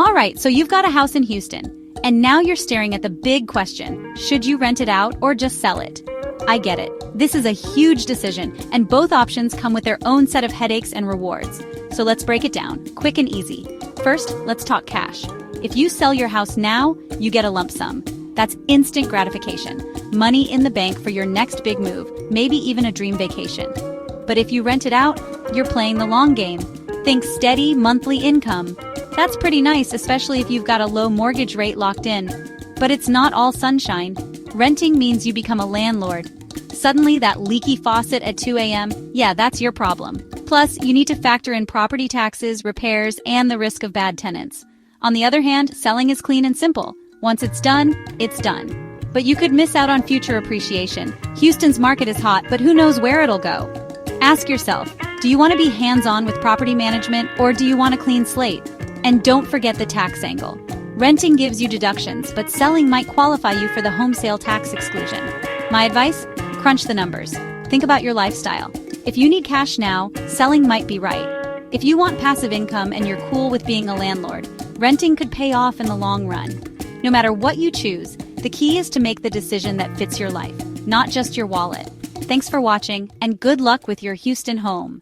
All right, so you've got a house in Houston, and now you're staring at the big question: should you rent it out or just sell it? I get it. This is a huge decision, and both options come with their own set of headaches and rewards. So let's break it down, quick and easy. First, let's talk cash. If you sell your house now, you get a lump sum. That's instant gratification. Money in the bank for your next big move, maybe even a dream vacation. But if you rent it out, you're playing the long game. Think steady monthly income. That's pretty nice, especially if you've got a low mortgage rate locked in. But it's not all sunshine. Renting means you become a landlord. Suddenly, that leaky faucet at 2 a.m., yeah, that's your problem. Plus, you need to factor in property taxes, repairs, and the risk of bad tenants. On the other hand, selling is clean and simple. Once it's done, it's done. But you could miss out on future appreciation. Houston's market is hot, but who knows where it'll go? Ask yourself, do you want to be hands-on with property management, or do you want a clean slate? And don't forget the tax angle. Renting gives you deductions, but selling might qualify you for the home sale tax exclusion. My advice? Crunch the numbers. Think about your lifestyle. If you need cash now, selling might be right. If you want passive income and you're cool with being a landlord, renting could pay off in the long run. No matter what you choose, the key is to make the decision that fits your life, not just your wallet. Thanks for watching, and good luck with your Houston home.